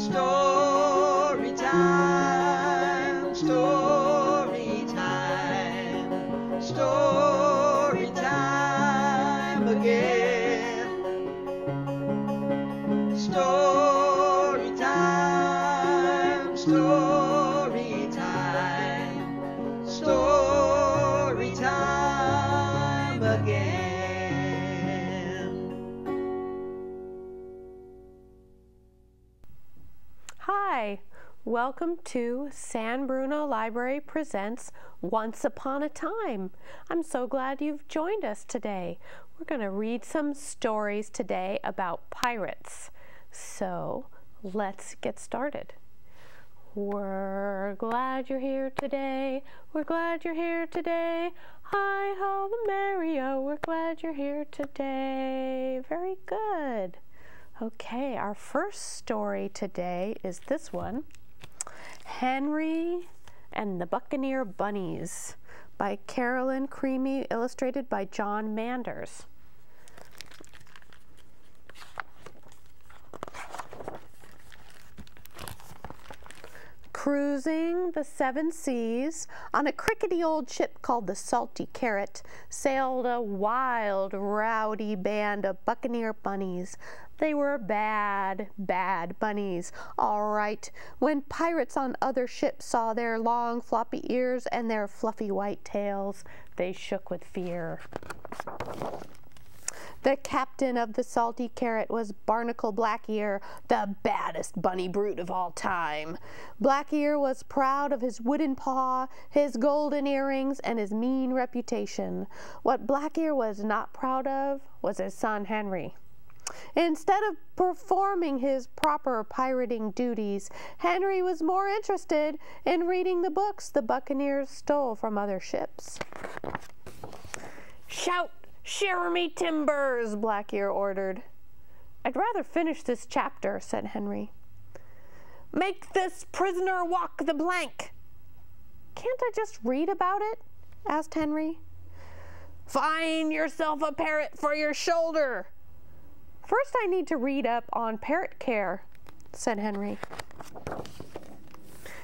Story time, story time, story time again. Story time, story time, story time again. Hi, welcome to San Bruno Library Presents Once Upon a Time. I'm so glad you've joined us today. We're going to read some stories today about pirates. So let's get started. We're glad you're here today. We're glad you're here today. Hi ho the merry-o. We're glad you're here today. Very good. Okay, our first story today is this one, Henry and the Buccaneer Bunnies by Carolyn Creamy, illustrated by John Manders. Cruising the seven seas on a crickety old ship called the Salty Carrot sailed a wild, rowdy band of buccaneer bunnies. They were bad, bad bunnies, all right. When pirates on other ships saw their long, floppy ears and their fluffy white tails, they shook with fear. The captain of the Salty Carrot was Barnacle Blackear, the baddest bunny brute of all time. Blackear was proud of his wooden paw, his golden earrings, and his mean reputation. What Blackear was not proud of was his son Henry. Instead of performing his proper pirating duties, Henry was more interested in reading the books the buccaneers stole from other ships. "Shout! Shiver me timbers!" Blackear ordered. "I'd rather finish this chapter," said Henry. "Make this prisoner walk the plank." "Can't I just read about it?" asked Henry. "Find yourself a parrot for your shoulder." "First I need to read up on parrot care," said Henry.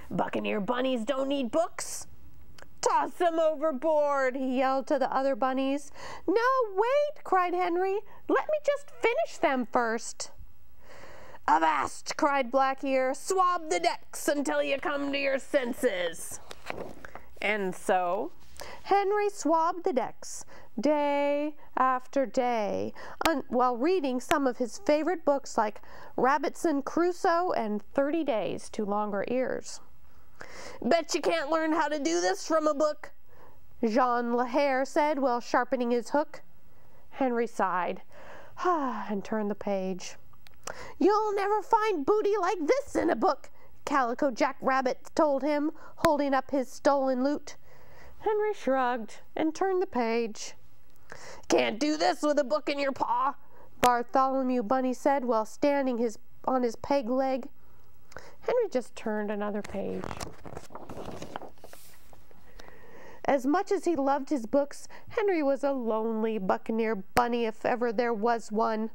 "Buccaneer bunnies don't need books." "Toss them overboard," he yelled to the other bunnies. "No, wait," cried Henry. "Let me just finish them first." "Avast," cried Blackear. "Swab the decks until you come to your senses." And so Henry swabbed the decks day after day while reading some of his favorite books like Robinson Crusoe and 30 Days to Longer Ears. "Bet you can't learn how to do this from a book," Jean Lahaire said while sharpening his hook. Henry sighed and turned the page. "You'll never find booty like this in a book," Calico Jack Rabbit told him, holding up his stolen loot. Henry shrugged and turned the page. "Can't do this with a book in your paw," Bartholomew Bunny said while standing on his peg leg. Henry just turned another page. As much as he loved his books, Henry was a lonely buccaneer bunny if ever there was one.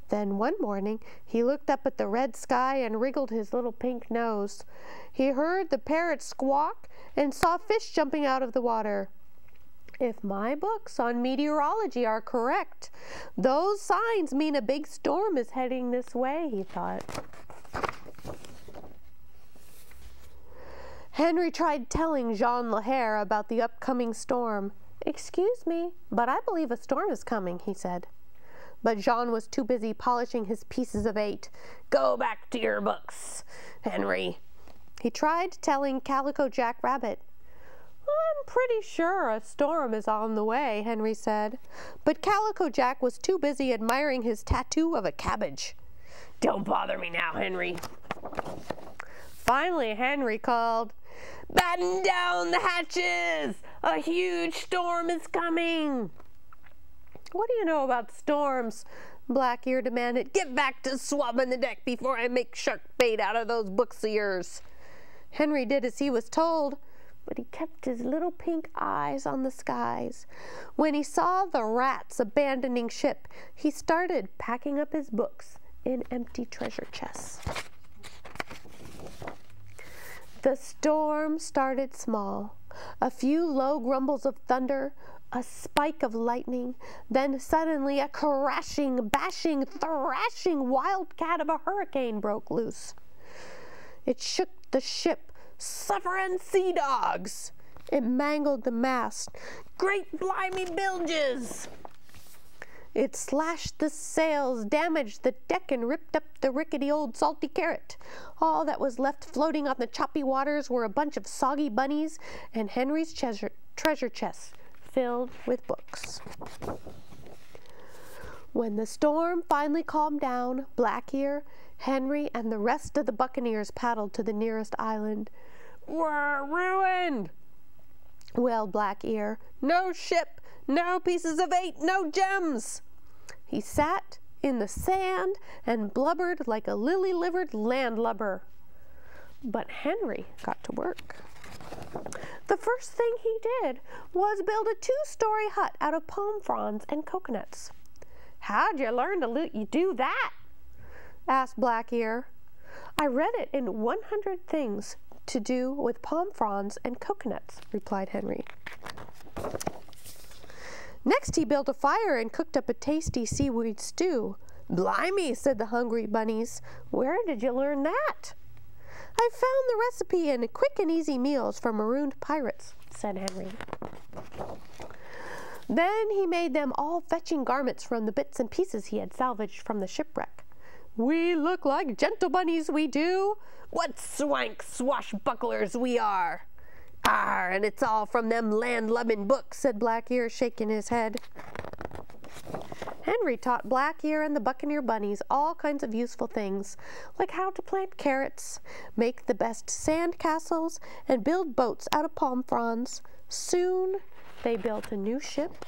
Then one morning he looked up at the red sky and wriggled his little pink nose. He heard the parrot squawk and saw fish jumping out of the water. If my books on meteorology are correct, those signs mean a big storm is heading this way, he thought. Henry tried telling Jean Lahaire about the upcoming storm. "Excuse me, but I believe a storm is coming," he said. But Jean was too busy polishing his pieces of 8. "Go back to your books, Henry." He tried telling Calico Jack Rabbit. "I'm pretty sure a storm is on the way," Henry said. But Calico Jack was too busy admiring his tattoo of a cabbage. "Don't bother me now, Henry." Finally, Henry called, "Batten down the hatches! A huge storm is coming!" "What do you know about storms?" Blackear demanded. "Get back to swabbing the deck before I make shark bait out of those books of yours." Henry did as he was told, but he kept his little pink eyes on the skies. When he saw the rats abandoning ship, he started packing up his books in empty treasure chests. The storm started small. A few low grumbles of thunder, a spike of lightning, then suddenly a crashing, bashing, thrashing wildcat of a hurricane broke loose. It shook the ship, sufferin' sea dogs. It mangled the mast, great blimey bilges. It slashed the sails, damaged the deck, and ripped up the rickety old salty carrot. All that was left floating on the choppy waters were a bunch of soggy bunnies and Henry's treasure chest filled with books. When the storm finally calmed down, Black-Ear, Henry, and the rest of the Buccaneers paddled to the nearest island. "We're ruined," wailed Black-Ear. "No ship, no pieces of eight, no gems." He sat in the sand and blubbered like a lily-livered landlubber. But Henry got to work. The first thing he did was build a 2-story hut out of palm fronds and coconuts. "How'd you learn to do that?" asked Black-Ear. "I read it in 100 Things to Do with Palm Fronds and Coconuts," replied Henry. Next he built a fire and cooked up a tasty seaweed stew. "Blimey," said the hungry bunnies. "Where did you learn that?" "I found the recipe in Quick and Easy Meals for Marooned Pirates," said Henry. Then he made them all fetching garments from the bits and pieces he had salvaged from the shipwreck. "We look like gentle bunnies, we do. What swank swashbucklers we are!" "Arr, and it's all from them land-lubbing books," said Black-Ear, shaking his head. Henry taught Black-Ear and the Buccaneer bunnies all kinds of useful things, like how to plant carrots, make the best sand castles, and build boats out of palm fronds. Soon they built a new ship,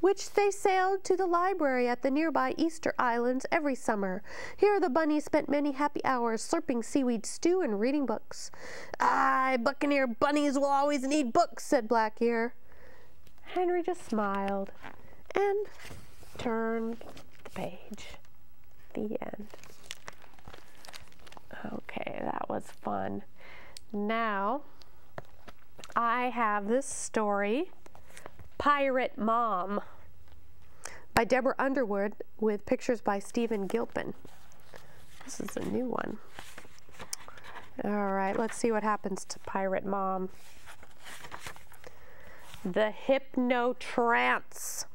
which they sailed to the library at the nearby Easter Islands every summer. Here the bunnies spent many happy hours slurping seaweed stew and reading books. "Aye, Buccaneer bunnies will always need books," said Black-Ear. Henry just smiled and turned the page. The end. Okay, that was fun. Now, I have this story, Pirate Mom, by Deborah Underwood, with pictures by Stephen Gilpin. This is a new one. All right, let's see what happens to Pirate Mom. The Hypno-Trance.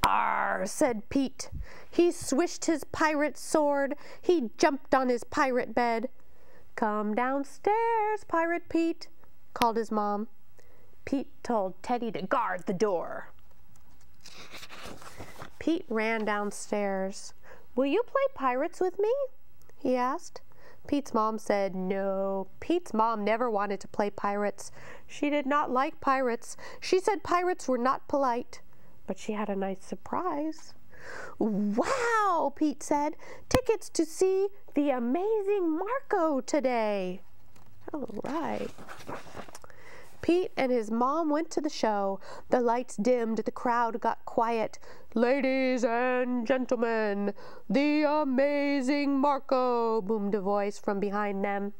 "Arr," said Pete. He swished his pirate sword. He jumped on his pirate bed. "Come downstairs, Pirate Pete," called his mom. Pete told Teddy to guard the door. Pete ran downstairs. "Will you play pirates with me?" he asked. Pete's mom said no. Pete's mom never wanted to play pirates. She did not like pirates. She said pirates were not polite. But she had a nice surprise. "Wow," Pete said. "Tickets to see the amazing Marco today." All right. Pete and his mom went to the show. The lights dimmed, the crowd got quiet. "Ladies and gentlemen, the amazing Marco," boomed a voice from behind them.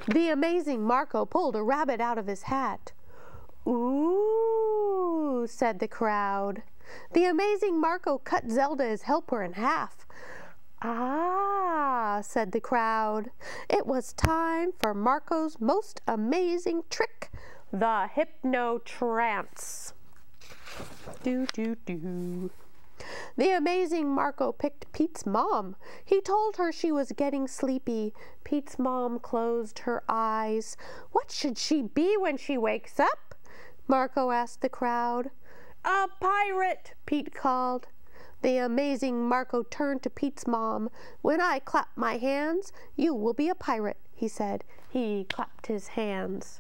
The amazing Marco pulled a rabbit out of his hat. "Ooh," said the crowd. The amazing Marco cut Zelda, his helper, in half. "Ah," said the crowd. It was time for Marco's most amazing trick, the Hypno-Trance. Do. The amazing Marco picked Pete's mom. He told her she was getting sleepy. Pete's mom closed her eyes. "What should she be when she wakes up?" Marco asked the crowd. "A pirate," Pete called. The amazing Marco turned to Pete's mom. "When I clap my hands, you will be a pirate," he said. He clapped his hands.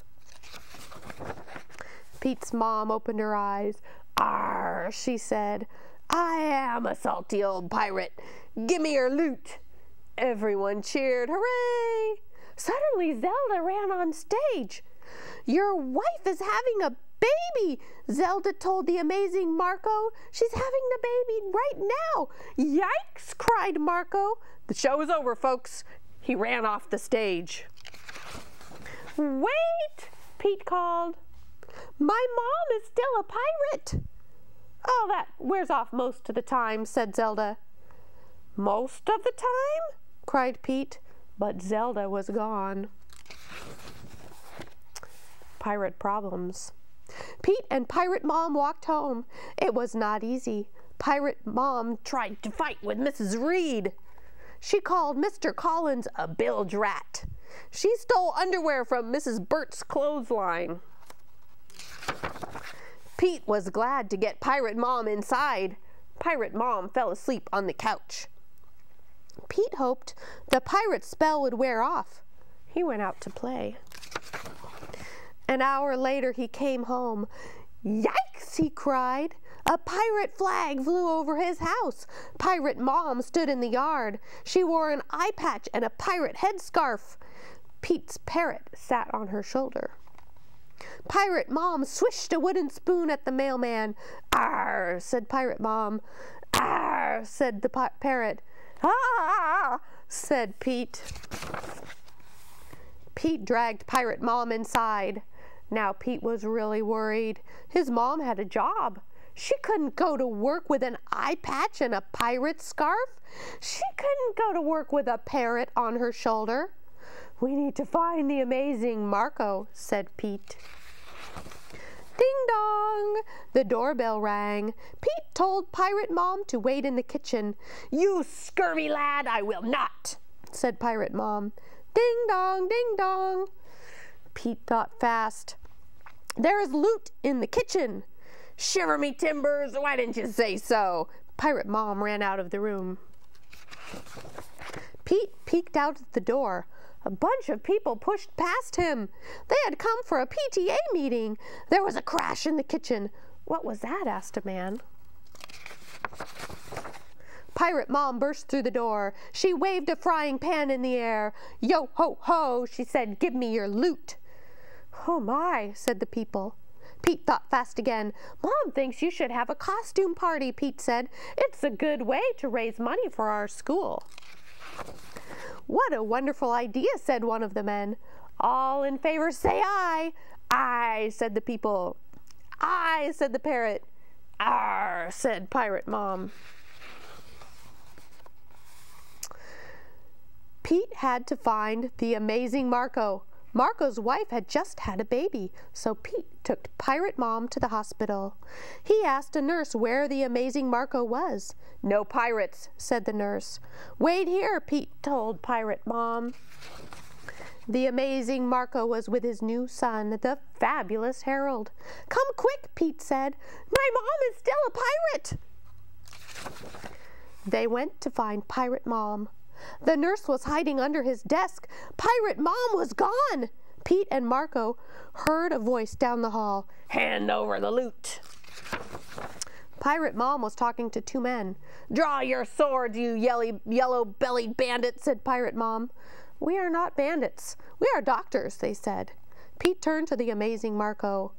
Pete's mom opened her eyes. "Arr," she said. "I am a salty old pirate. Gimme your loot." Everyone cheered. Hooray! Suddenly Zelda ran on stage. "Your wife is having a baby," Zelda told the amazing Marco. "She's having the baby right now." "Yikes!" cried Marco. "The show is over, folks. He ran off the stage. "Wait!" Pete called. "My mom is still a pirate." "Oh, that wears off most of the time," said Zelda. "Most of the time?" cried Pete, but Zelda was gone. Pirate problems. Pete and Pirate Mom walked home. It was not easy. Pirate Mom tried to fight with Mrs. Reed. She called Mr. Collins a bilge rat. She stole underwear from Mrs. Bert's clothesline. Pete was glad to get Pirate Mom inside. Pirate Mom fell asleep on the couch. Pete hoped the pirate spell would wear off. He went out to play. An hour later he came home. "Yikes!" he cried. A pirate flag flew over his house. Pirate Mom stood in the yard. She wore an eye patch and a pirate headscarf. Pete's parrot sat on her shoulder. Pirate Mom swished a wooden spoon at the mailman. "Arr!" said Pirate Mom. "Arr!" said the parrot. "Ah!" said Pete. Pete dragged Pirate Mom inside. Now Pete was really worried. His mom had a job. She couldn't go to work with an eye patch and a pirate scarf. She couldn't go to work with a parrot on her shoulder. "We need to find the amazing Marco," said Pete. Ding dong! The doorbell rang. Pete told Pirate Mom to wait in the kitchen. "You scurvy lad, I will not," said Pirate Mom. Ding dong, ding dong. Pete thought fast. "There is loot in the kitchen." "Shiver me timbers, why didn't you say so?" Pirate Mom ran out of the room. Pete peeked out the door. A bunch of people pushed past him. They had come for a PTA meeting. There was a crash in the kitchen. "What was that?" asked a man. Pirate Mom burst through the door. She waved a frying pan in the air. "Yo ho ho," she said, "give me your loot." "Oh my," said the people. Pete thought fast again. "Mom thinks you should have a costume party," Pete said. "It's a good way to raise money for our school." "What a wonderful idea," said one of the men. "All in favor say aye." "Aye," said the people. "Aye," said the parrot. "Arr," said Pirate Mom. Pete had to find the amazing Marco. Marco's wife had just had a baby, so Pete took Pirate Mom to the hospital. He asked a nurse where the amazing Marco was. "No pirates," said the nurse. "Wait here," Pete told Pirate Mom. The amazing Marco was with his new son, the fabulous Harold. "Come quick," Pete said. "My mom is still a pirate." They went to find Pirate Mom. The nurse was hiding under his desk. Pirate Mom was gone. Pete and Marco heard a voice down the hall. "Hand over the loot." Pirate Mom was talking to two men. "Draw your swords, you yellow-bellied bandits," said Pirate Mom. "We are not bandits. We are doctors," they said. Pete turned to the amazing Marco.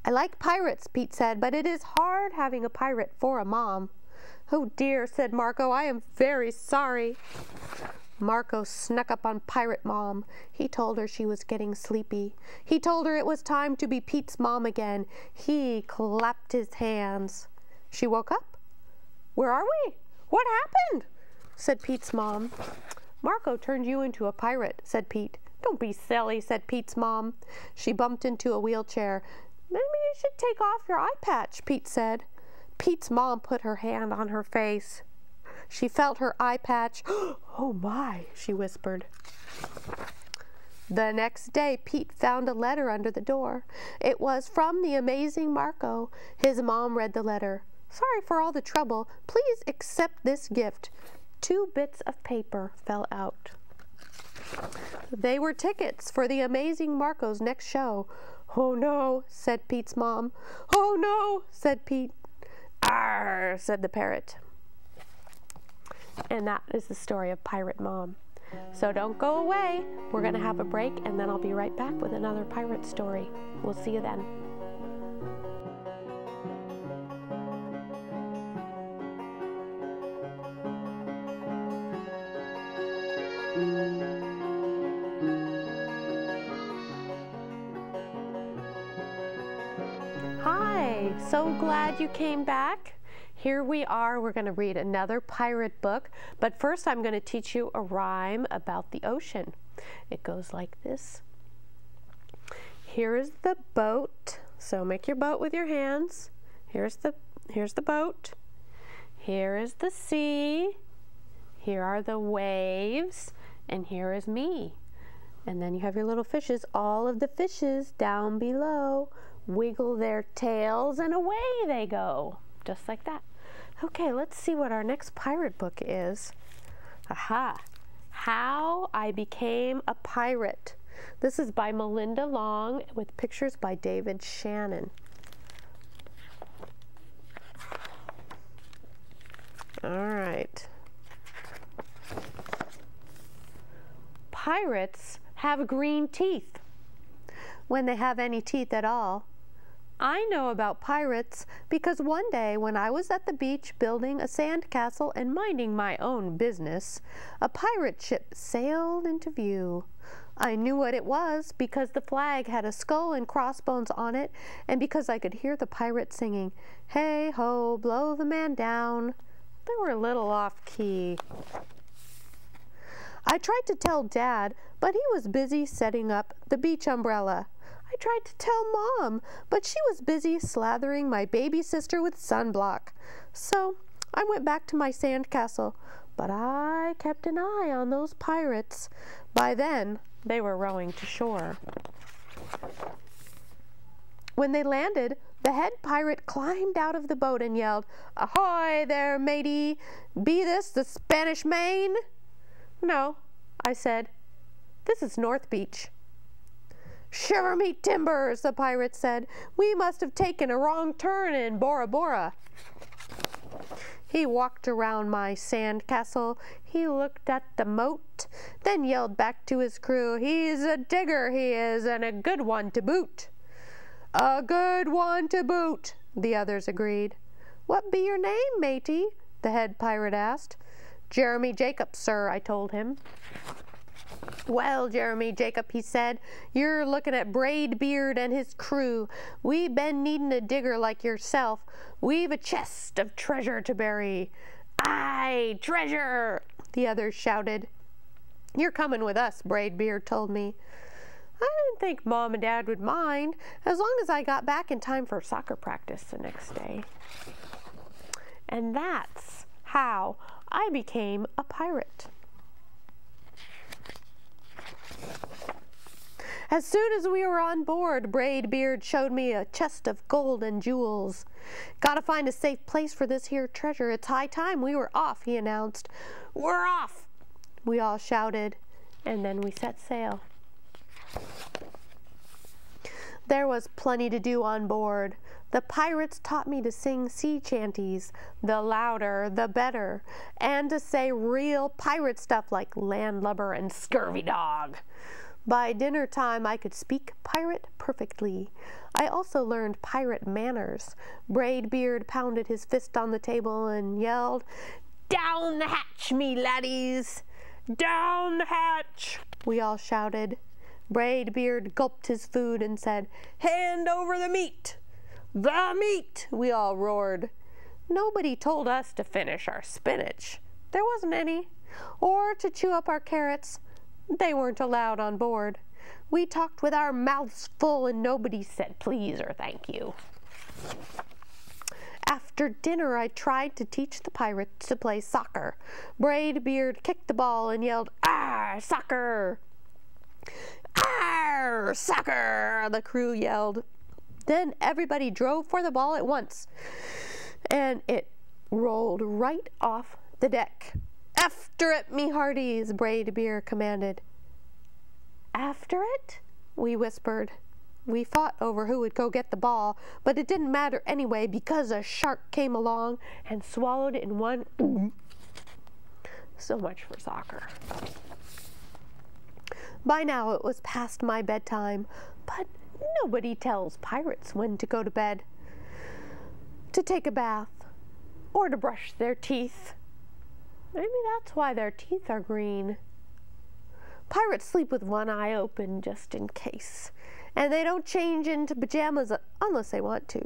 "I like pirates," Pete said, "but it is hard having a pirate for a mom." "Oh dear," said Marco, "I am very sorry." Marco snuck up on Pirate Mom. He told her she was getting sleepy. He told her it was time to be Pete's mom again. He clapped his hands. She woke up. "Where are we? What happened?" said Pete's mom. "Marco turned you into a pirate," said Pete. "Don't be silly," said Pete's mom. She bumped into a wheelchair. "Maybe you should take off your eye patch," Pete said. Pete's mom put her hand on her face. She felt her eye patch. "Oh my," she whispered. The next day, Pete found a letter under the door. It was from the amazing Marco. His mom read the letter. "Sorry for all the trouble. Please accept this gift." 2 bits of paper fell out. They were tickets for the amazing Marco's next show. "Oh no," said Pete's mom. "Oh no," said Pete. "Arr," said the parrot. And that is the story of Pirate Mom. So don't go away. We're going to have a break, and then I'll be right back with another pirate story. We'll see you then. So glad you came back. Here we are. We're going to read another pirate book, but first I'm going to teach you a rhyme about the ocean. It goes like this. Here is the boat. So make your boat with your hands. Here's the boat. Here is the sea. Here are the waves, and here is me. And then you have your little fishes. All of the fishes down below wiggle their tails and away they go. Just like that. Okay, let's see what our next pirate book is. Aha! How I Became a Pirate. This is by Melinda Long with pictures by David Shannon. All right. Pirates have green teeth, when they have any teeth at all. I know about pirates because one day when I was at the beach building a sandcastle and minding my own business, a pirate ship sailed into view. I knew what it was because the flag had a skull and crossbones on it, and because I could hear the pirates singing, "Hey ho, blow the man down." They were a little off key. I tried to tell Dad, but he was busy setting up the beach umbrella. I tried to tell Mom, but she was busy slathering my baby sister with sunblock. So I went back to my sandcastle, but I kept an eye on those pirates. By then, they were rowing to shore. When they landed, the head pirate climbed out of the boat and yelled, "Ahoy there, matey! Be this the Spanish Main?" "No," I said. "This is North Beach." "Shiver me timbers," the pirate said. "We must have taken a wrong turn in Bora Bora." He walked around my sandcastle. He looked at the moat, then yelled back to his crew, "He's a digger, he is, and a good one to boot." "A good one to boot," the others agreed. "What be your name, matey?" the head pirate asked. "Jeremy Jacob, sir," I told him. "Well, Jeremy Jacob," he said, "you're looking at Braid Beard and his crew. We been needin' a digger like yourself. We've a chest of treasure to bury." "Aye, treasure!" the others shouted. "You're coming with us," Braid Beard told me. I didn't think Mom and Dad would mind, as long as I got back in time for soccer practice the next day. And that's how I became a pirate. As soon as we were on board, Braid Beard showed me a chest of gold and jewels. "Gotta find a safe place for this here treasure. It's high time we were off," he announced. "We're off!" we all shouted, and then we set sail. There was plenty to do on board. The pirates taught me to sing sea chanties, the louder the better, and to say real pirate stuff like landlubber and scurvy dog. By dinner time, I could speak pirate perfectly. I also learned pirate manners. Braid Beard pounded his fist on the table and yelled, "Down the hatch, me laddies! Down the hatch!" we all shouted. Braid Beard gulped his food and said, "Hand over the meat!" "The meat!" we all roared. Nobody told us to finish our spinach. There wasn't any. Or to chew up our carrots. They weren't allowed on board. We talked with our mouths full and nobody said please or thank you. After dinner, I tried to teach the pirates to play soccer. Braid Beard kicked the ball and yelled, "Arr, soccer!" "Arr, soccer!" the crew yelled. Then everybody drove for the ball at once, and it rolled right off the deck. "After it, me hearties!" Braid Beard commanded. "After it?" we whispered. We fought over who would go get the ball, but it didn't matter anyway because a shark came along and swallowed it in one. So much for soccer. By now it was past my bedtime, but nobody tells pirates when to go to bed, to take a bath, or to brush their teeth. Maybe that's why their teeth are green. Pirates sleep with one eye open just in case, And they don't change into pajamas unless they want to.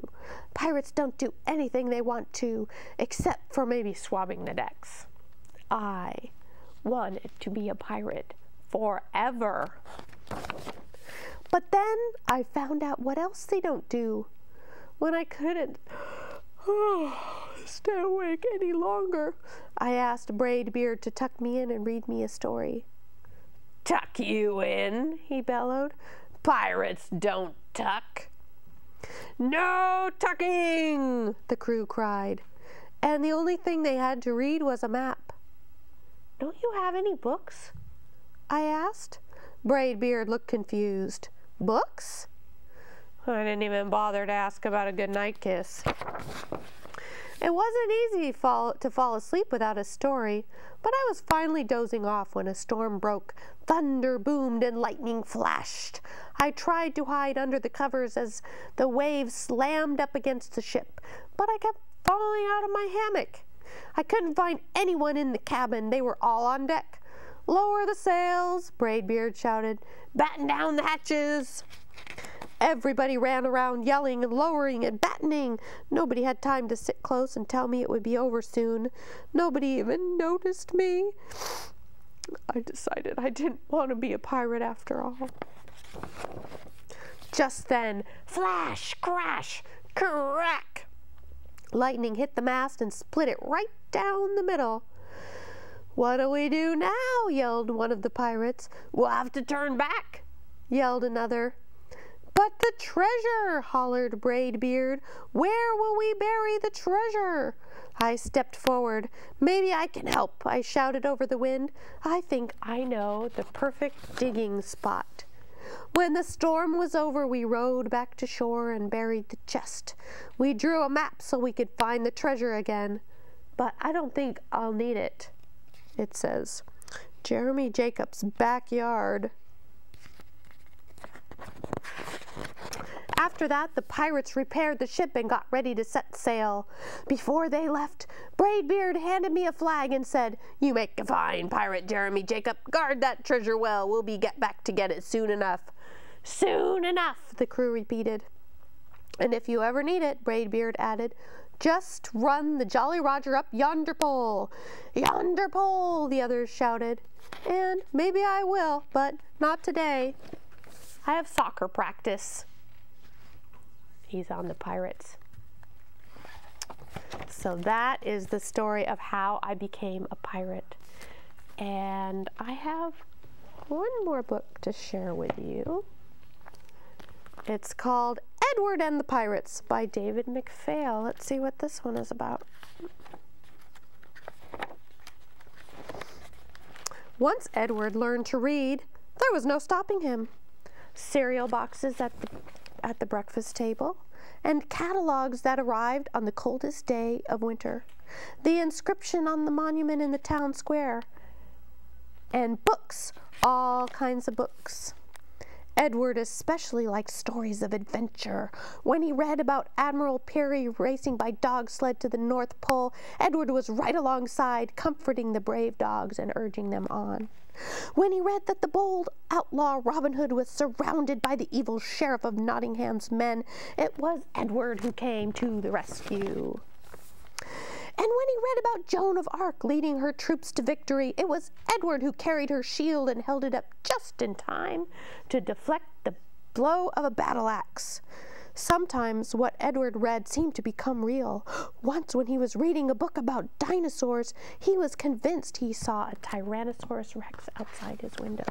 Pirates don't do anything they want to, except for maybe swabbing the decks. I wanted to be a pirate forever. But then I found out what else they don't do. When I couldn't stay awake any longer, I asked Braidbeard to tuck me in and read me a story. "Tuck you in?" he bellowed. "Pirates don't tuck." "No tucking!" the crew cried. And the only thing they had to read was a map. "Don't you have any books?" I asked. Braidbeard looked confused. "Books?" I didn't even bother to ask about a goodnight kiss. It wasn't easy to fall asleep without a story, but I was finally dozing off when a storm broke. Thunder boomed and lightning flashed. I tried to hide under the covers as the waves slammed up against the ship, but I kept falling out of my hammock. I couldn't find anyone in the cabin. They were all on deck. "Lower the sails," Braidbeard shouted. "Batten down the hatches." Everybody ran around yelling and lowering and battening. Nobody had time to sit close and tell me it would be over soon. Nobody even noticed me. I decided I didn't want to be a pirate after all. Just then, flash, crash, crack! Lightning hit the mast and split it right down the middle. "What do we do now?" yelled one of the pirates. "We'll have to turn back," yelled another. "But the treasure!" hollered Braidbeard. "Where will we bury the treasure?" I stepped forward. "Maybe I can help," I shouted over the wind. "I think I know the perfect digging spot." When the storm was over, we rowed back to shore and buried the chest. We drew a map so we could find the treasure again. "But I don't think I'll need it," it says. Jeremy Jacobs' backyard. After that, the pirates repaired the ship and got ready to set sail. Before they left, Braidbeard handed me a flag and said, "You make a fine pirate, Jeremy Jacob. Guard that treasure well. We'll be back to get it soon enough." "Soon enough," the crew repeated. "And if you ever need it," Braidbeard added, "just run the Jolly Roger up yonder pole." "Yonder pole," the others shouted. And maybe I will, but not today. I have soccer practice. He's on the Pirates. So that is the story of how I became a pirate. And I have one more book to share with you. It's called Edward and the Pirates by David McPhail. Let's see what this one is about. Once Edward learned to read, there was no stopping him. Cereal boxes at the breakfast table, and catalogs that arrived on the coldest day of winter, the inscription on the monument in the town square, and books, all kinds of books. Edward especially liked stories of adventure. When he read about Admiral Peary racing by dog sled to the North Pole, Edward was right alongside, comforting the brave dogs and urging them on. When he read that the bold outlaw Robin Hood was surrounded by the evil sheriff of Nottingham's men, it was Edward who came to the rescue. And when he read about Joan of Arc leading her troops to victory, it was Edward who carried her shield and held it up just in time to deflect the blow of a battle axe. Sometimes what Edward read seemed to become real. Once when he was reading a book about dinosaurs, he was convinced he saw a Tyrannosaurus Rex outside his window.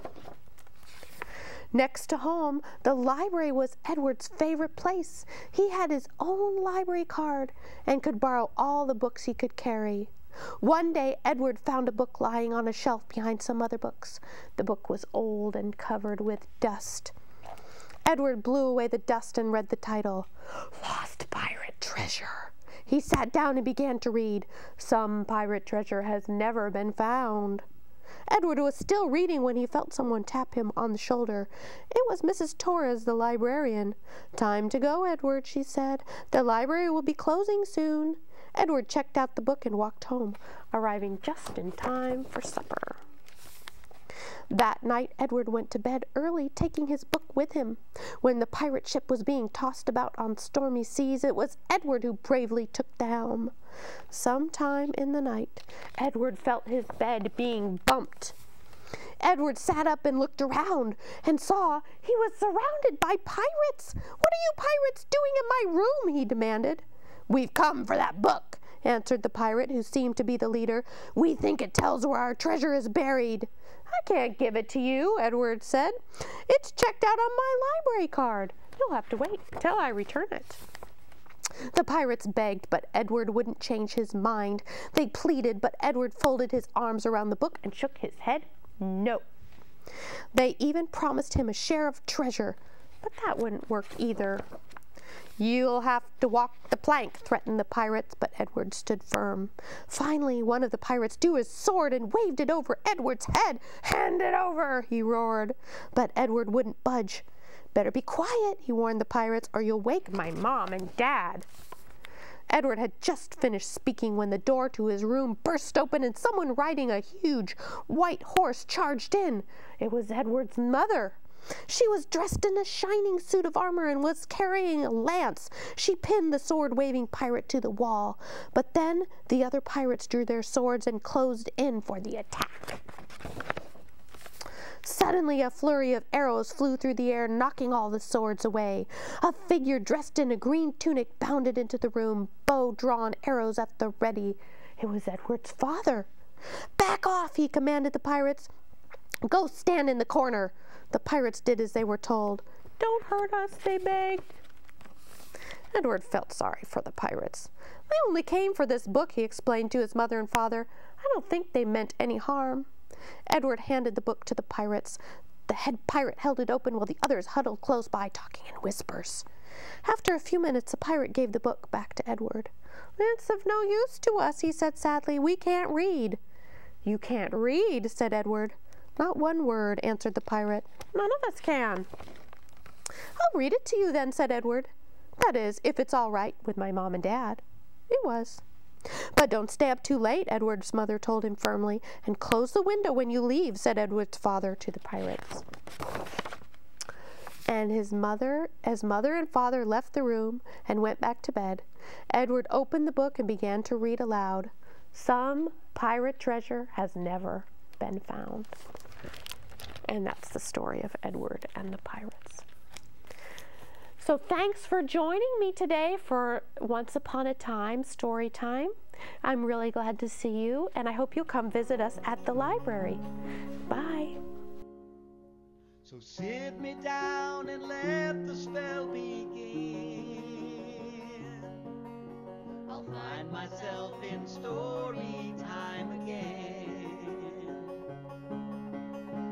Next to home, the library was Edward's favorite place. He had his own library card and could borrow all the books he could carry. One day, Edward found a book lying on a shelf behind some other books. The book was old and covered with dust. Edward blew away the dust and read the title, Lost Pirate Treasure. He sat down and began to read. Some pirate treasure has never been found. Edward was still reading when he felt someone tap him on the shoulder. It was Mrs. Torres, the librarian. "Time to go, Edward," she said. "The library will be closing soon." Edward checked out the book and walked home, arriving just in time for supper. That night, Edward went to bed early, taking his book with him. When the pirate ship was being tossed about on stormy seas, it was Edward who bravely took the helm. Sometime in the night, Edward felt his bed being bumped. Edward sat up and looked around and saw he was surrounded by pirates. "What are you pirates doing in my room?" he demanded. "We've come for that book," answered the pirate, who seemed to be the leader. "We think it tells where our treasure is buried." "I can't give it to you," Edward said. "It's checked out on my library card. You'll have to wait till I return it." The pirates begged, but Edward wouldn't change his mind. They pleaded, but Edward folded his arms around the book and shook his head no. They even promised him a share of treasure, but that wouldn't work either. "You'll have to walk the plank," threatened the pirates, but Edward stood firm. Finally, one of the pirates drew his sword and waved it over Edward's head. "Hand it over," he roared. But Edward wouldn't budge. "Better be quiet," he warned the pirates, "or you'll wake my mom and dad." Edward had just finished speaking when the door to his room burst open and someone riding a huge white horse charged in. It was Edward's mother. She was dressed in a shining suit of armor and was carrying a lance. She pinned the sword-waving pirate to the wall. But then the other pirates drew their swords and closed in for the attack. Suddenly a flurry of arrows flew through the air, knocking all the swords away. A figure dressed in a green tunic bounded into the room, bow drawn, arrows at the ready. It was Edward's father. "Back off," he commanded the pirates. "Go stand in the corner." The pirates did as they were told. "Don't hurt us," they begged. Edward felt sorry for the pirates. "I only came for this book," he explained to his mother and father. "I don't think they meant any harm." Edward handed the book to the pirates. The head pirate held it open while the others huddled close by, talking in whispers. After a few minutes, the pirate gave the book back to Edward. "It's of no use to us," he said sadly. "We can't read." "You can't read?" said Edward. "Not one word," answered the pirate. "None of us can." "I'll read it to you then," said Edward. "That is, if it's all right with my mom and dad." It was. "But don't stay up too late," Edward's mother told him firmly. "And close the window when you leave," said Edward's father to the pirates. And as mother and father left the room and went back to bed, Edward opened the book and began to read aloud. "Some pirate treasure has never been found." And that's the story of Edward and the pirates. So thanks for joining me today for Once Upon a Time Story Time. I'm really glad to see you, and I hope you'll come visit us at the library. Bye. So sit me down and let the spell begin. I'll find myself in story time again.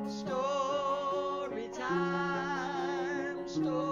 Story time, story